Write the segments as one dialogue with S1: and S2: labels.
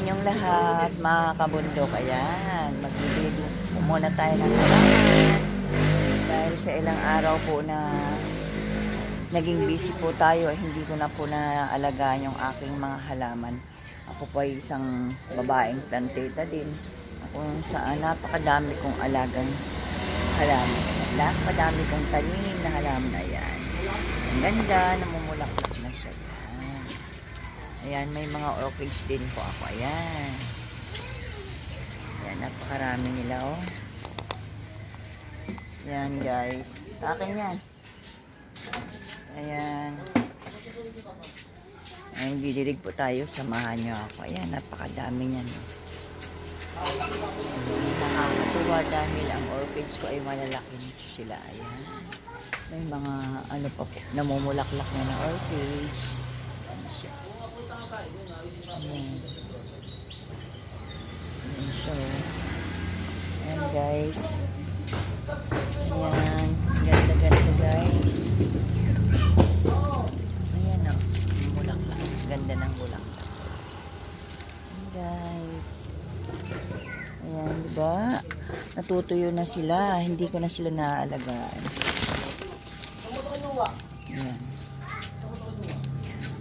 S1: inyong lahat, mga kabundok. Ayan, magbibili muna tayo ng halaman. Dahil sa ilang araw po na naging busy po tayo, hindi ko na po naalagaan yung aking mga halaman. Ako po ay isang babaeng planteta din. Ako saan napakadami kong alagang halaman. Napakadami kong tanim na halaman. Ayan. Ang ganda, namumulaklak na siya. Ayan. Ayan, may mga orchids din po ako. Ayan. Ayan, napakarami nila, oh. Ayan, guys. Sa akin yan. Ayan. Ayan, didilig po tayo. Samahan nyo ako. Ayan, napakadami niyan. Nakakatuwa dahil ang orchids ko ay malalaki sila. Ayan. May mga ano pa po, namumulaklak na na orchids. Ayan siya. Ayan. Ayan siya. Ayan, guys. Ayan. Ganda-ganda, guys. Ayan, oh. Bulaklak. Ganda ng bulaklak. Ayan, guys. Ayan, diba? Natutuyo na sila. Hindi ko na sila naaalagaan. Ayan.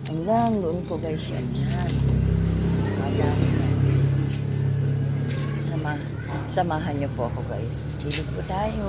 S1: Hanggang doon ko, guys. Ayan. Madami na. Samahan niyo po ako, guys. Dilig po tayo.